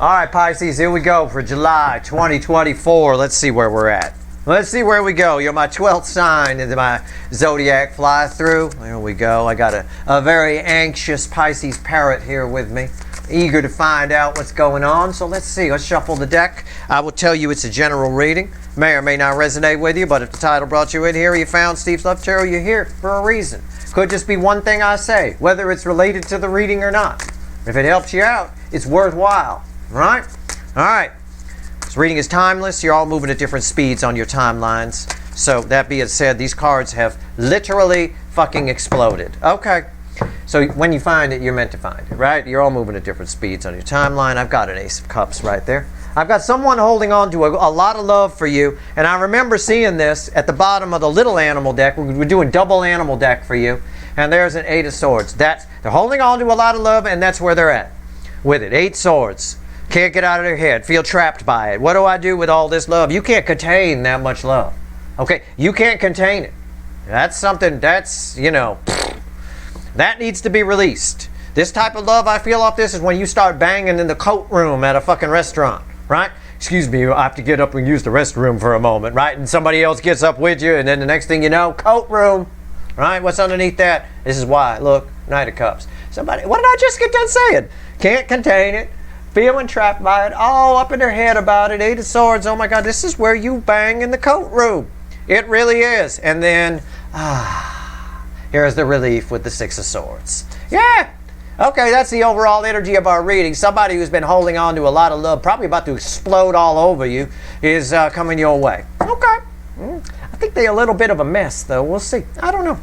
All right, Pisces, here we go for July 2024. Let's see where we're at. Let's see where we go. You're my 12th sign into my zodiac fly through. There we go. I got a very anxious Pisces parrot here with me, eager to find out what's going on. So let's see. Let's shuffle the deck. I will tell you it's a general reading. May or may not resonate with you, but if the title brought you in here, you found Steve's Love Tarot, you're here for a reason. Could just be one thing I say, whether it's related to the reading or not. If it helps you out, it's worthwhile. Right? All right. This reading is timeless. You're all moving at different speeds on your timelines. So that being said, these cards have literally fucking exploded. Okay. So when you find it, you're meant to find it, right? You're all moving at different speeds on your timeline. I've got an Ace of Cups right there. I've got someone holding on to a lot of love for you. And I remember seeing this at the bottom of the little animal deck. We're doing double animal deck for you. And there's an 8 of Swords. They're holding on to a lot of love, and that's where they're at with it. 8 swords. Can't get out of their head. Feel trapped by it. What do I do with all this love? You can't contain that much love. Okay? You can't contain it. That's something that's, that needs to be released. This type of love I feel off this is when you start banging in the coat room at a fucking restaurant, right? Excuse me, I have to get up and use the restroom for a moment, right? And somebody else gets up with you, and then the next thing you know, coat room, right? What's underneath that? This is why. Look, Knight of Cups. Somebody, what did I just get done saying? Can't contain it. Feeling trapped by it, all up in their head about it. 8 of Swords, oh my God, this is where you bang in the coat room. It really is. And then, here's the relief with the 6 of Swords. Yeah, okay, that's the overall energy of our reading. Somebody who's been holding on to a lot of love, probably about to explode all over you, is coming your way. Okay, I think they're a little bit of a mess, though. We'll see. I don't know.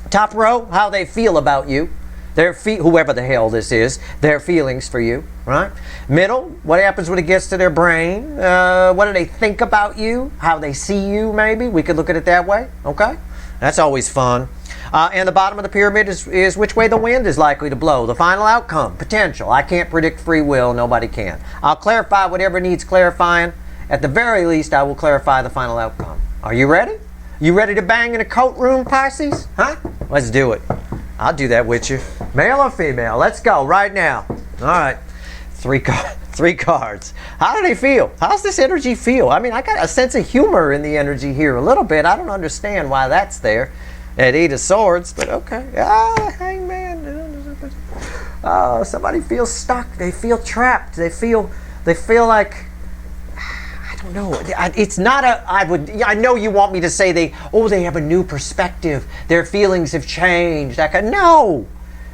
Top row, how they feel about you. Whoever the hell this is, their feelings for you, right? Middle, what happens when it gets to their brain? What do they think about you? How they see you, maybe? We could look at it that way, okay? That's always fun. And the bottom of the pyramid is which way the wind is likely to blow. The final outcome, potential. I can't predict free will. Nobody can. I'll clarify whatever needs clarifying. At the very least, I will clarify the final outcome. Are you ready? You ready to bang in a coat room, Pisces? Huh? Let's do it. I'll do that with you. Male or female? Let's go right now. All right. 3 cards. How do they feel? How's this energy feel? I mean, I got a sense of humor in the energy here a little bit. I don't understand why that's there at 8 of Swords, but okay. Hangman. Oh, somebody feels stuck. They feel trapped. They feel like, no, it's not I know you want me to say they have a new perspective. Their feelings have changed. No.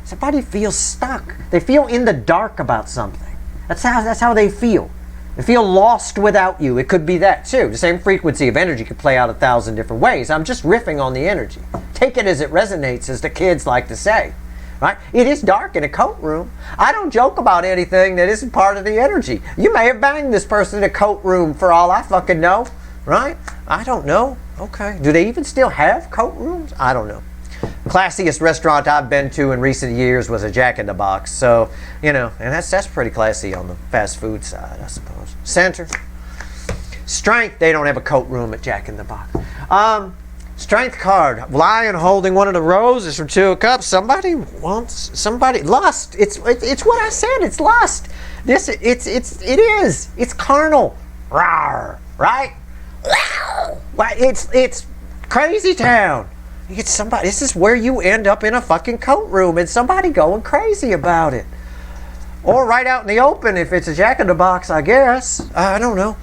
Somebody feels stuck. They feel in the dark about something. That's how they feel. They feel lost without you. It could be that too. The same frequency of energy could play out 1,000 different ways. I'm just riffing on the energy. Take it as it resonates, as the kids like to say. Right? It is dark in a coat room. I don't joke about anything that isn't part of the energy. You may have banged this person in a coat room for all I fucking know. Right? I don't know. Okay. Do they even still have coat rooms? I don't know. Classiest restaurant I've been to in recent years was a Jack in the Box. So, and that's pretty classy on the fast food side, I suppose. Center. Strength, they don't have a coat room at Jack in the Box. Strength card, lion holding one of the roses from 2 of Cups. Somebody lust. It's what I said. It's lust. It is. It's carnal. Rawr, right? It's crazy town. It's somebody. This is where you end up in a fucking coat room and somebody going crazy about it, or right out in the open if it's a Jack in the Box. I guess. I don't know.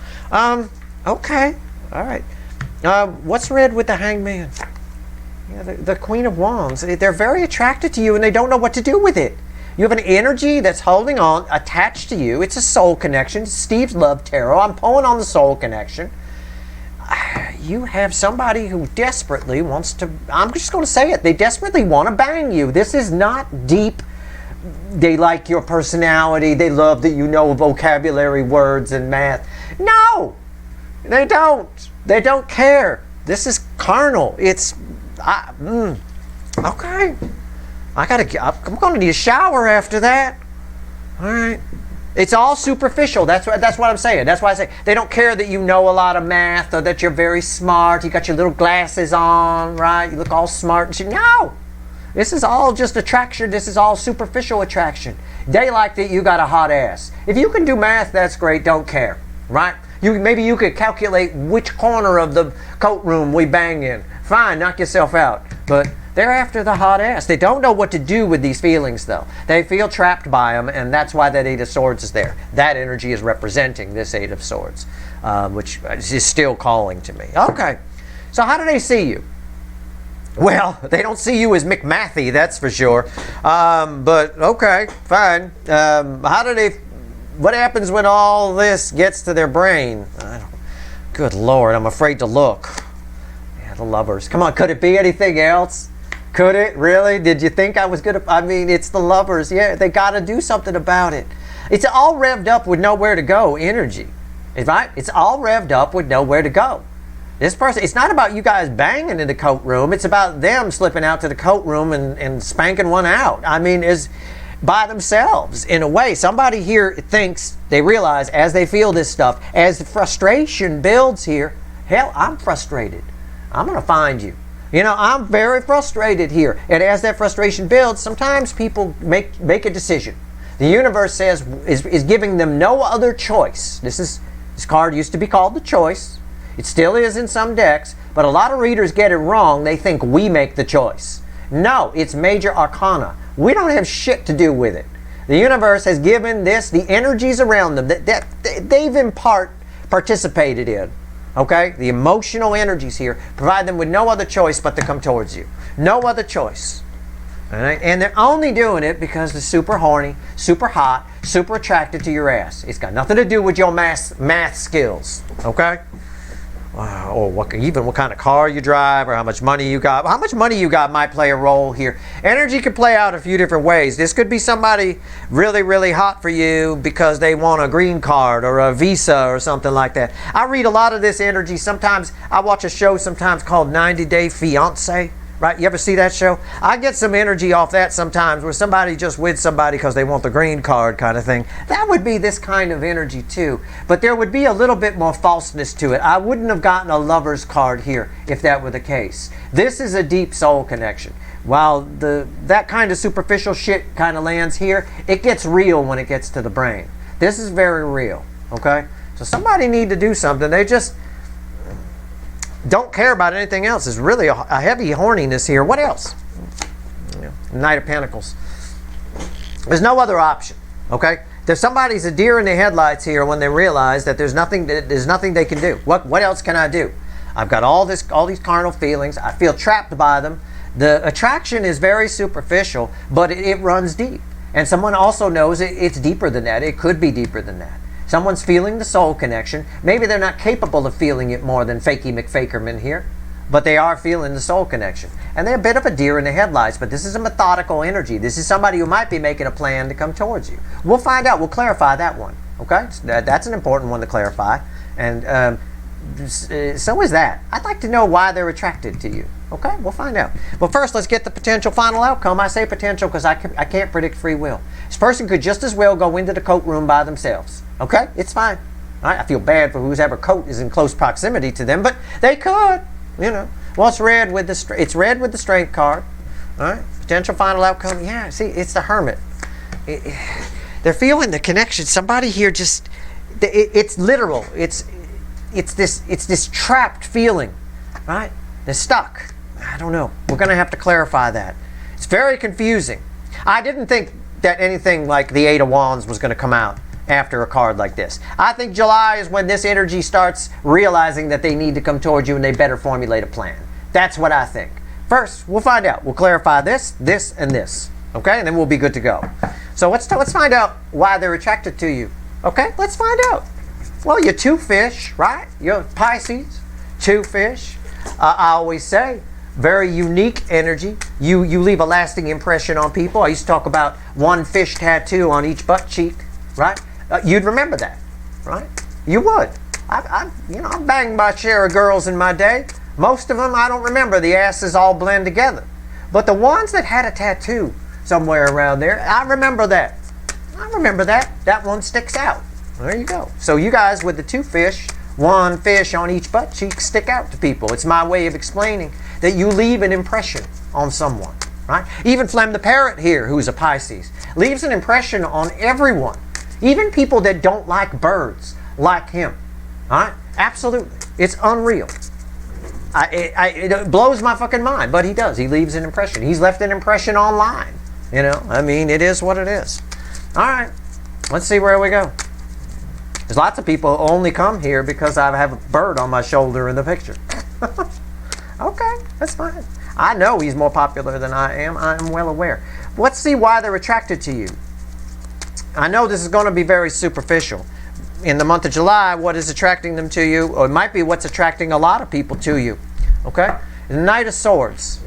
Okay. All right. What's red with the Hangman? Yeah, the Queen of Wands. They're very attracted to you and they don't know what to do with it. You have an energy that's holding on, attached to you. It's a soul connection. Steve's Love Tarot. I'm pulling on the soul connection. You have somebody who desperately wants to, I'm just going to say it, they desperately want to bang you. This is not deep. They like your personality. They love that you know vocabulary, words, and math. No, they don't. They don't care. This is carnal. It's, okay. I'm going to need a shower after that. All right. It's all superficial. That's what I'm saying. That's why I say they don't care that you know a lot of math or that you're very smart. You got your little glasses on, right? You look all smart and shit. No. This is all just attraction. This is all superficial attraction. They like that you got a hot ass. If you can do math, that's great. Don't care, right? Maybe you could calculate which corner of the coat room we bang in. Fine, knock yourself out. But they're after the hot ass. They don't know what to do with these feelings, though. They feel trapped by them, and that's why that Eight of Swords is there. That energy is representing this Eight of Swords, which is still calling to me. Okay, so how do they see you? Well, they don't see you as McMathy, that's for sure. But okay, fine. How do they? What happens when all this gets to their brain? Good Lord, I'm afraid to look. Yeah, the Lovers. Come on, could it be anything else? Could it really? Did you think I was gonna? I mean, it's the Lovers. Yeah, they got to do something about it. It's all revved up with nowhere to go energy, right? It's all revved up with nowhere to go. This person, it's not about you guys banging in the coat room. It's about them slipping out to the coat room and spanking one out. I mean, is by themselves in a way. Somebody here thinks, they realize as they feel this stuff, as the frustration builds here, hell, I'm frustrated. I'm going to find you. You know, I'm very frustrated here. And as that frustration builds, sometimes people make a decision. The universe says, is giving them no other choice. This card used to be called the Choice. It still is in some decks, but a lot of readers get it wrong. They think we make the choice. No, it's major arcana. We don't have shit to do with it. The universe has given this, the energies around them that they've in part participated in. Okay? The emotional energies here provide them with no other choice but to come towards you. No other choice. All right? And they're only doing it because they're super horny, super hot, super attracted to your ass. It's got nothing to do with your math skills. Okay? Or what kind of car you drive, or how much money you got. How much money you got might play a role here. Energy can play out a few different ways. This could be somebody really, really hot for you because they want a green card or a visa or something like that. I read a lot of this energy. Sometimes I watch a show sometimes called 90 Day Fiancé. Right? You ever see that show? I get some energy off that sometimes where somebody just with somebody because they want the green card kind of thing. That would be this kind of energy too. But there would be a little bit more falseness to it. I wouldn't have gotten a Lover's card here if that were the case. This is a deep soul connection. While that kind of superficial shit kind of lands here, it gets real when it gets to the brain. This is very real. Okay? So somebody need to do something. They just don't care about anything else. There's really a heavy horniness here. What else? Knight of Pentacles. There's no other option. Okay? There's somebody's a deer in the headlights here when they realize that there's nothing they can do. What else can I do? I've got all these carnal feelings. I feel trapped by them. The attraction is very superficial, but it runs deep. And someone also knows it's deeper than that. It could be deeper than that. Someone's feeling the soul connection. Maybe they're not capable of feeling it more than Fakey McFakerman here, but they are feeling the soul connection. And they're a bit of a deer in the headlights, but this is a methodical energy. This is somebody who might be making a plan to come towards you. We'll find out. We'll clarify that one. Okay? That's an important one to clarify. And so is that. I'd like to know why they're attracted to you. Okay? We'll find out. But first, let's get the potential final outcome. I say potential because I can't predict free will. This person could just as well go into the coat room by themselves. Okay? It's fine. All right? I feel bad for whoever coat is in close proximity to them, but they could. You know. Well, it's red with the Strength card. All right? Potential final outcome. Yeah, see, it's the Hermit. They're feeling the connection. Somebody here just, it's literal. It's this trapped feeling. Right? They're stuck. I don't know. We're going to have to clarify that. It's very confusing. I didn't think that anything like the Eight of Wands was going to come out after a card like this. I think July is when this energy starts realizing that they need to come towards you and they better formulate a plan. That's what I think. First, we'll find out. We'll clarify this, and this. Okay? And then we'll be good to go. So let's find out why they're attracted to you. Okay? Let's find out. Well, you're two fish, right? You're Pisces, two fish. I always say, very unique energy. You leave a lasting impression on people. I used to talk about one fish tattoo on each butt cheek, right? You'd remember that, right? You would. I banged my share of girls in my day. Most of them, I don't remember. The asses all blend together. But the ones that had a tattoo somewhere around there, I remember that. That one sticks out. There you go. So you guys with the two fish, one fish on each butt cheek, stick out to people. It's my way of explaining that you leave an impression on someone. right? Even Flem the Parrot here, who's a Pisces, leaves an impression on everyone. Even people that don't like birds like him, all right? Absolutely. It's unreal. It blows my fucking mind, but he does. He leaves an impression. He's left an impression online. You know, I mean, it is what it is. All right, let's see where we go. There's lots of people who only come here because I have a bird on my shoulder in the picture. Okay, that's fine. I know he's more popular than I am. I'm well aware. Let's see why they're attracted to you. I know this is going to be very superficial. In the month of July, what is attracting them to you, or it might be what's attracting a lot of people to you. Okay? The Knight of Swords.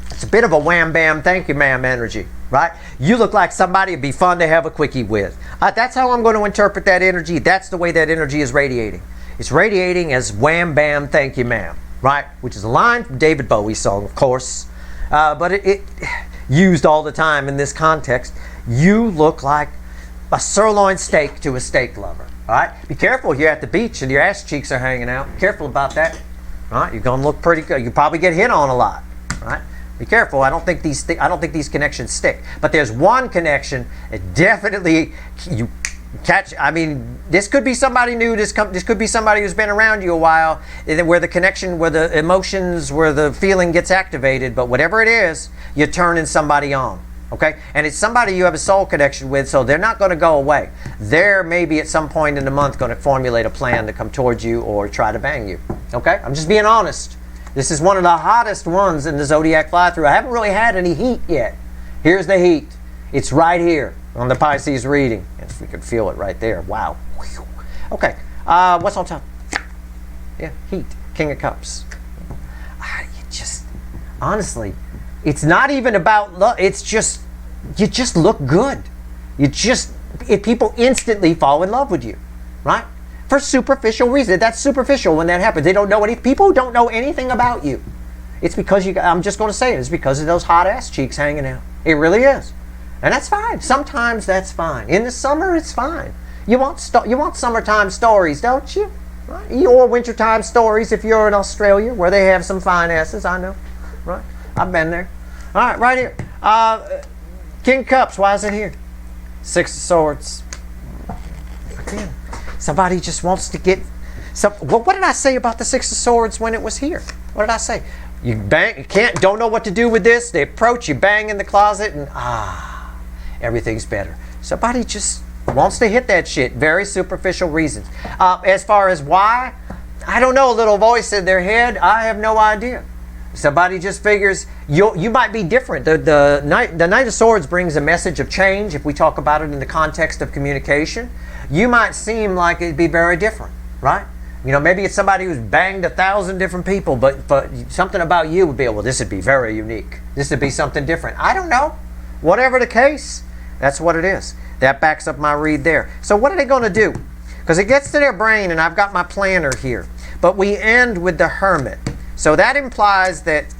It's a bit of a wham bam thank you ma'am energy, right? You look like somebody it'd be fun to have a quickie with. That's how I'm going to interpret that energy. That's the way that energy is radiating. It's radiating as wham bam thank you ma'am, right? Which is a line from David Bowie's song, of course. But it used all the time in this context. You look like a sirloin steak to a steak lover. All right? Be careful if you're at the beach and your ass cheeks are hanging out. Be careful about that. All right? You're going to look pretty good. You probably get hit on a lot. All right? Be careful. I don't think these connections stick. But there's one connection that definitely you catch. I mean, this could be somebody new. This could be somebody who's been around you a while, where the connection, where the emotions, where the feeling gets activated. But whatever it is, you're turning somebody on. Okay? And it's somebody you have a soul connection with, so they're not going to go away. They're maybe at some point in the month going to formulate a plan to come towards you or try to bang you. Okay? I'm just being honest. This is one of the hottest ones in the Zodiac fly-through. I haven't really had any heat yet. Here's the heat. It's right here on the Pisces reading. If we could feel it right there. Wow. Okay. What's on top? Yeah, heat. King of Cups. Honestly, it's not even about love. It's just, you just look good. People instantly fall in love with you, right? For superficial reasons. That's superficial when that happens. They don't know people don't know anything about you. It's because I'm just going to say it. It's because of those hot ass cheeks hanging out. It really is. And that's fine. Sometimes that's fine. In the summer, it's fine. You want summertime stories, don't you? Right? Or wintertime stories if you're in Australia, where they have some fine asses. I know, right? I've been there. All right, right here. King of Cups. Why is it here? Six of Swords. Again, somebody just wants to get some. What did I say about the Six of Swords when it was here? What did I say? You bang. You don't know what to do with this. They approach you, bang in the closet, and everything's better. Somebody just wants to hit that shit. Very superficial reasons. As far as why, I don't know. A little voice in their head. I have no idea. Somebody just figures you might be different. The Knight of Swords brings a message of change. If we talk about it in the context of communication, you might seem like it'd be very different, right? You know, maybe it's somebody who's banged 1,000 different people, but something about you would be, well, this would be very unique. This would be something different. I don't know. Whatever the case, that's what it is. That backs up my read there. So what are they going to do? Because it gets to their brain, and I've got my planner here. But we end with the Hermit. So that implies that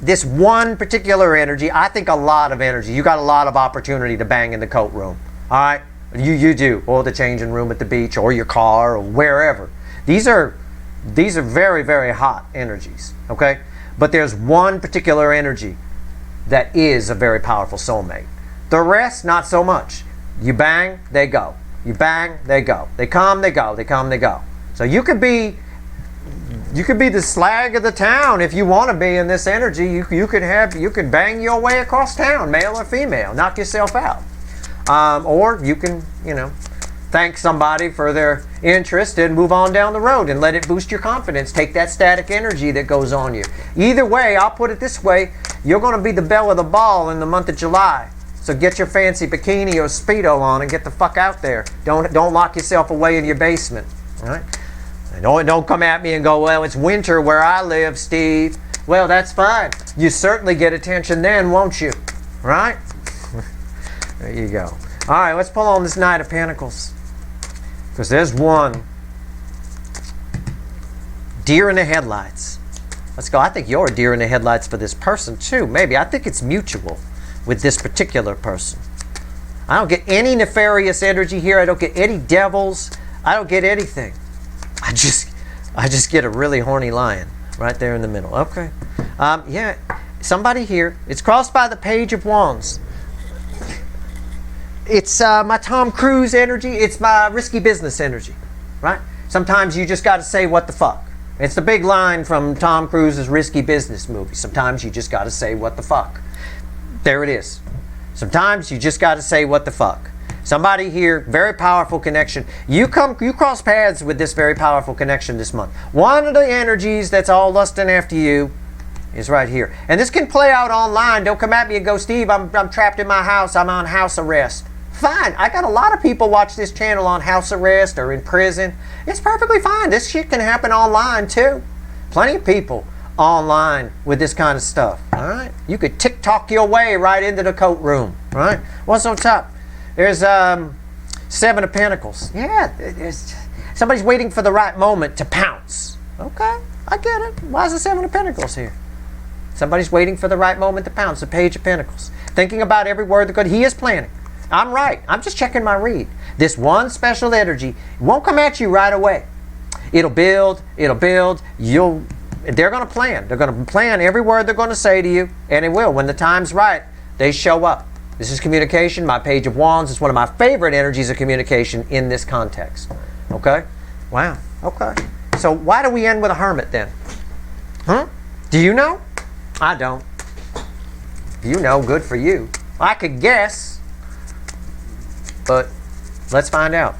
this one particular energy, I think a lot of energy. You got a lot of opportunity to bang in the coat room. All right? You do. Or the changing room at the beach, or your car, or wherever. These are very, very hot energies. Okay? But there's one particular energy that is a very powerful soulmate. The rest, not so much. You bang, they go. You bang, they go. They come, they go. They come, they go. So you could be the slag of the town if you want to be in this energy. You could bang your way across town, male or female, knock yourself out. Or you can, thank somebody for their interest and move on down the road and let it boost your confidence. Take that static energy that goes on you. Either way, I'll put it this way, you're going to be the belle of the ball in the month of July. So get your fancy bikini or Speedo on and get the fuck out there. Don't lock yourself away in your basement. All right? And don't come at me and go, well, it's winter where I live, Steve. Well, that's fine. You certainly get attention then, won't you? Right? There you go. All right, let's pull on this Knight of Pentacles. Because there's one. Deer in the headlights. Let's go. I think you're a deer in the headlights for this person, too. Maybe. I think it's mutual with this particular person. I don't get any nefarious energy here. I don't get any devils. I don't get anything. I just get a really horny lion. Right there in the middle. Okay. Yeah, somebody here. It's crossed by the Page of Wands. It's my Tom Cruise energy. It's my risky business energy, right? Sometimes you just got to say what the fuck. It's the big line from Tom Cruise's Risky Business movie. Sometimes you just got to say what the fuck. There it is. Sometimes you just got to say what the fuck. Somebody here, very powerful connection. You cross paths with this very powerful connection this month. One of the energies that's all lusting after you is right here. And this can play out online. Don't come at me and go, Steve, I'm trapped in my house. I'm on house arrest. Fine. I got a lot of people watch this channel on house arrest or in prison. It's perfectly fine. This shit can happen online too. Plenty of people online with this kind of stuff. All right. You could TikTok your way right into the coat room. Right. What's on top? There's Seven of Pentacles. Yeah. Somebody's waiting for the right moment to pounce. Okay. I get it. Why is the Seven of Pentacles here? Somebody's waiting for the right moment to pounce. The Page of Pentacles. Thinking about every word that good. He is planning. I'm right. I'm just checking my read. This one special energy won't come at you right away. It'll build. It'll build. They're going to plan. They're going to plan every word they're going to say to you, and it will. When the time's right, they show up. This is communication. My Page of Wands is one of my favorite energies of communication in this context. Okay? Wow. Okay. So why do we end with a Hermit then? Huh? Do you know? I don't. You know, good for you. I could guess. But let's find out.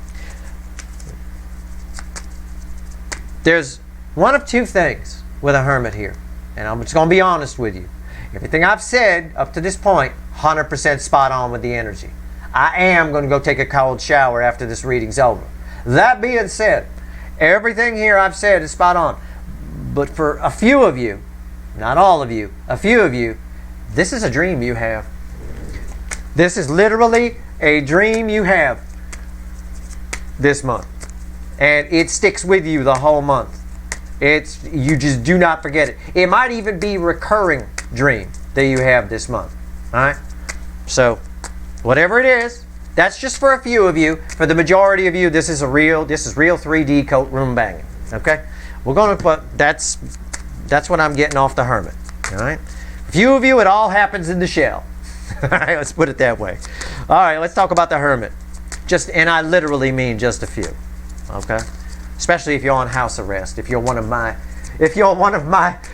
There's one of two things with a Hermit here. And I'm just going to be honest with you. Everything I've said up to this point, 100% spot on with the energy. I am going to go take a cold shower after this reading's over. That being said, everything here I've said is spot on. But for a few of you, not all of you, a few of you, this is a dream you have. This is literally a dream you have this month, and it sticks with you the whole month. You just do not forget it. It might even be a recurring dream that you have this month. All right. So, whatever it is, that's just for a few of you. For the majority of you, this is real 3D coat room banging. Okay. We're going to put that's what I'm getting off the Hermit. All right. A few of you, it all happens in the shell. All right, let's put it that way. All right, let's talk about the Hermit. And I literally mean just a few. Okay? Especially if you're on house arrest. If you're one of my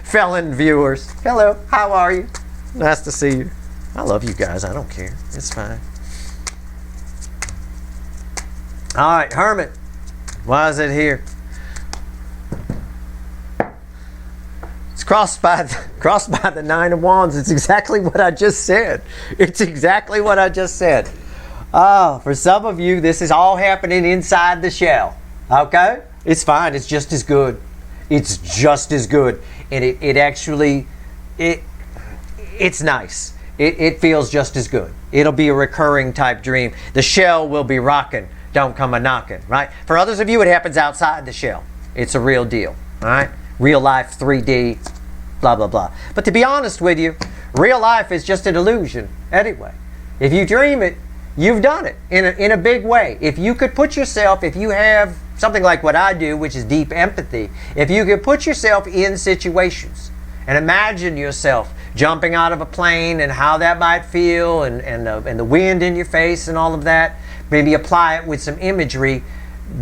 felon viewers. Hello, how are you? Nice to see you. I love you guys. I don't care. It's fine. All right, Hermit. Why is it here? It's crossed by the Nine of Wands. It's exactly what I just said. It's exactly what I just said. Oh, for some of you, this is all happening inside the shell. Okay? It's fine. It's just as good. It's just as good. And it's nice. It feels just as good. It'll be a recurring type dream. The shell will be rocking. Don't come a knocking. Right? For others of you, it happens outside the shell. It's a real deal. All right? Real life, 3D, blah, blah, blah. But to be honest with you, real life is just an illusion anyway. If you dream it, you've done it in a big way. If you could put yourself, if you have something like what I do, which is deep empathy, if you could put yourself in situations and imagine yourself jumping out of a plane and how that might feel and the wind in your face and all of that, maybe apply it with some imagery,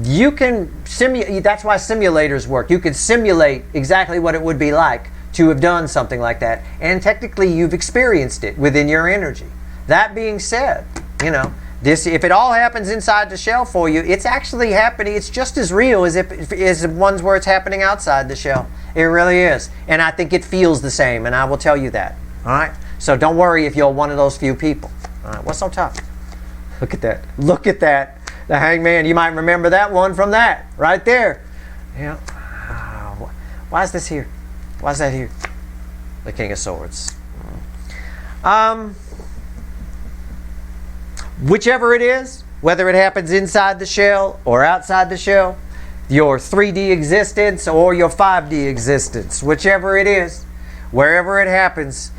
you can simulate. That's why simulators work. You can simulate exactly what it would be like to have done something like that, and technically you've experienced it within your energy. That being said, if it all happens inside the shell for you, it's actually happening. It's just as real as the ones where it's happening outside the shell. It really is, and I think it feels the same, and I will tell you that. All right. So don't worry if you're one of those few people. All right. What's on top? Look at that. Look at that. The Hangman, you might remember that one from that, right there. Yeah. Why is this here? Why is that here? The King of Swords. Whichever it is, whether it happens inside the shell or outside the shell, your 3D existence or your 5D existence, whichever it is, wherever it happens,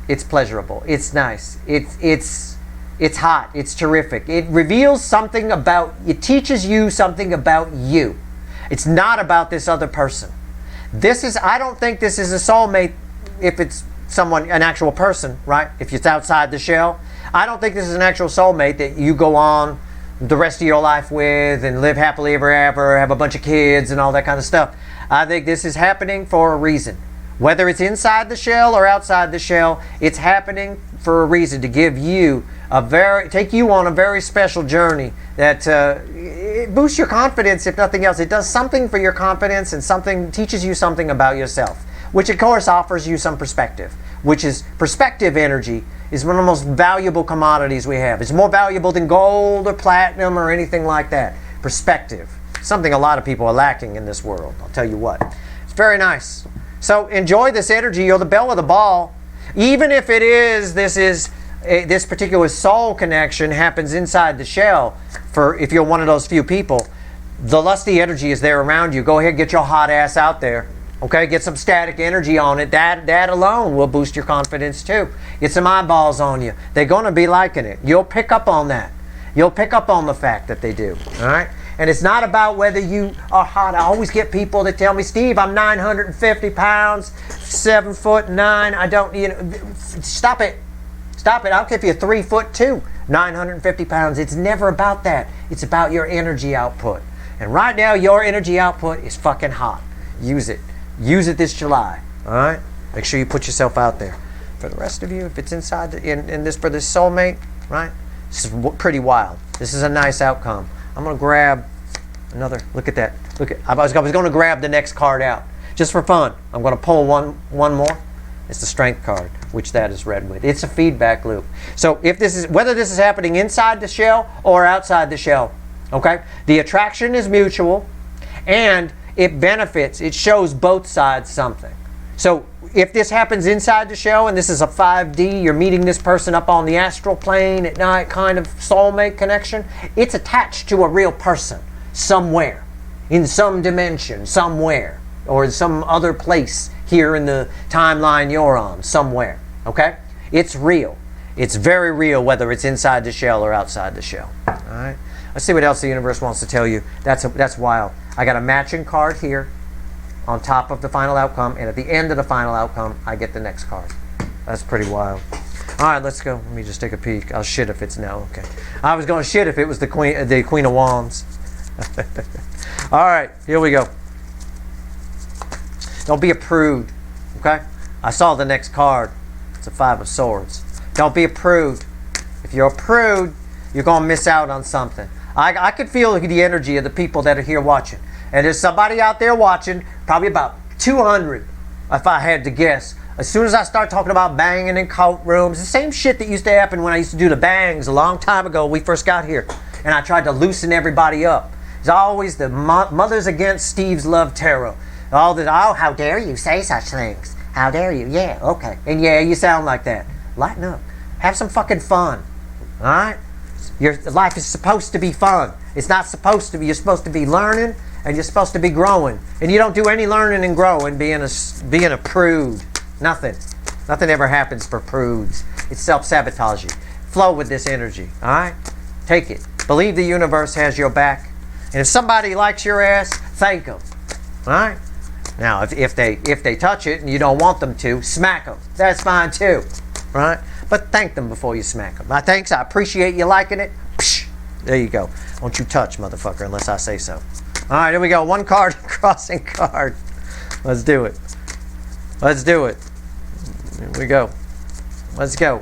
it's pleasurable. It's nice. It's hot. It's terrific. It reveals something it teaches you something about you. It's not about this other person. I don't think this is a soulmate if it's someone, an actual person, right? If it's outside the shell. I don't think this is an actual soulmate that you go on the rest of your life with and live happily ever after, have a bunch of kids and all that kind of stuff. I think this is happening for a reason. Whether it's inside the shell or outside the shell, it's happening for a reason, to give you take you on a very special journey that it boosts your confidence, if nothing else. It does something for your confidence and teaches you something about yourself, which of course offers you some perspective, which is perspective energy is one of the most valuable commodities we have. It's more valuable than gold or platinum or anything like that. Perspective, something a lot of people are lacking in this world, I'll tell you what. It's very nice. So enjoy this energy. You're the belle of the ball. Even if this particular soul connection happens inside the shell, if you're one of those few people, the lusty energy is there around you. Go ahead, get your hot ass out there. Okay, get some static energy on it. That alone will boost your confidence too. Get some eyeballs on you. They're going to be liking it. You'll pick up on that. You'll pick up on the fact that they do. All right? And it's not about whether you are hot. I always get people that tell me, Steve, I'm 950 pounds, 7'9". I don't, stop it. Stop it. I don't care if you're 3'2", 950 pounds. It's never about that. It's about your energy output. And right now, your energy output is fucking hot. Use it. Use it this July. All right? Make sure you put yourself out there. For the rest of you, if it's inside in this for this soulmate, right? This is pretty wild. This is a nice outcome. I'm gonna grab another. Look at that. I was going to grab the next card out just for fun. I'm going to pull one more. It's the Strength card, which that is read with. It's a feedback loop. So whether this is happening inside the shell or outside the shell, okay? The attraction is mutual, and it benefits. It shows both sides something. So if this happens inside the shell and this is a 5D, you're meeting this person up on the astral plane at night, kind of soulmate connection, it's attached to a real person somewhere, in some dimension, somewhere, or in some other place here in the timeline you're on, somewhere, okay? It's real. It's very real, whether it's inside the shell or outside the shell, all right? Let's see what else the universe wants to tell you. That's wild. I got a matching card here on top of the final outcome, and at the end of the final outcome, I get the next card. That's pretty wild. All right, let's go. Let me just take a peek. I'll shit if it's no. Okay. I was going to shit if it was the Queen of Wands. All right, here we go. Don't be a prude, okay? I saw the next card. It's a 5 of Swords. Don't be a prude. If you're a prude, you're going to miss out on something. I could feel the energy of the people that are here watching. And there's somebody out there watching, probably about 200, if I had to guess. As soon as I start talking about banging in cult rooms, the same shit that used to happen when I used to do the bangs a long time ago when we first got here. And I tried to loosen everybody up. It's always the mothers against Steve's Love Tarot. All the, oh, how dare you say such things? How dare you? Yeah, okay. And yeah, you sound like that. Lighten up. Have some fucking fun. All right? Your life is supposed to be fun. It's not supposed to be. You're supposed to be learning, and you're supposed to be growing. And you don't do any learning and growing being a prude. Nothing. Nothing ever happens for prudes. It's self-sabotaging. Flow with this energy. All right? Take it. Believe the universe has your back. And if somebody likes your ass, thank them. All right? Now, if they touch it and you don't want them to, smack them. That's fine too. Right? But thank them before you smack them. Thanks, I appreciate you liking it. Psh, there you go. Don't you touch, motherfucker, unless I say so. All right, here we go. One card, crossing card. Let's do it. Let's do it. Here we go. Let's go.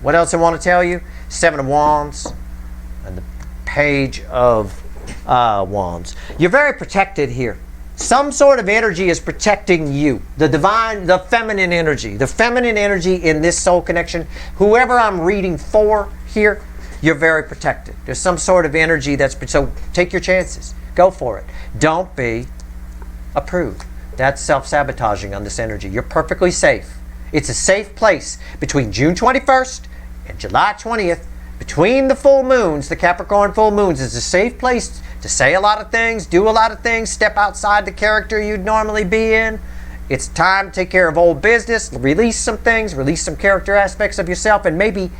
What else I want to tell you? 7 of Wands and the Page of Wands. You're very protected here. Some sort of energy is protecting you. The divine, the feminine energy. The feminine energy in this soul connection. Whoever I'm reading for here, you're very protected. There's some sort of energy that's... So take your chances. Go for it. Don't be a prude. That's self-sabotaging on this energy. You're perfectly safe. It's a safe place between June 21st and July 20th. Between the full moons, the Capricorn full moons, is a safe place to say a lot of things, do a lot of things, step outside the character you'd normally be in. It's time to take care of old business, release some things, release some character aspects of yourself, and maybe,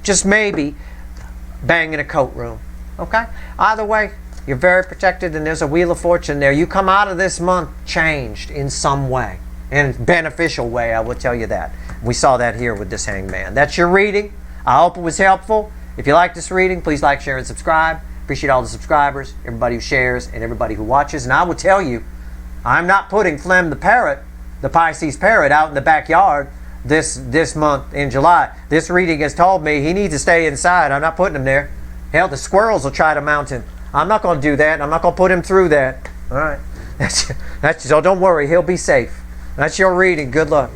just maybe, bang in a coat room. Okay? Either way, You're very protected, and there's a wheel of fortune there. You come out of this month changed in some way, in a beneficial way, I will tell you that. We saw that here with this hangman. That's your reading. I hope it was helpful. If you like this reading, please like, share, and subscribe. Appreciate all the subscribers, everybody who shares, and everybody who watches. And I will tell you, I'm not putting Flem the parrot, the Pisces parrot, out in the backyard this month in July. This reading has told me he needs to stay inside. I'm not putting him there. Hell, the squirrels will try to mount him. I'm not going to do that. I'm not going to put him through that. All right. So don't worry. He'll be safe. That's your reading. Good luck.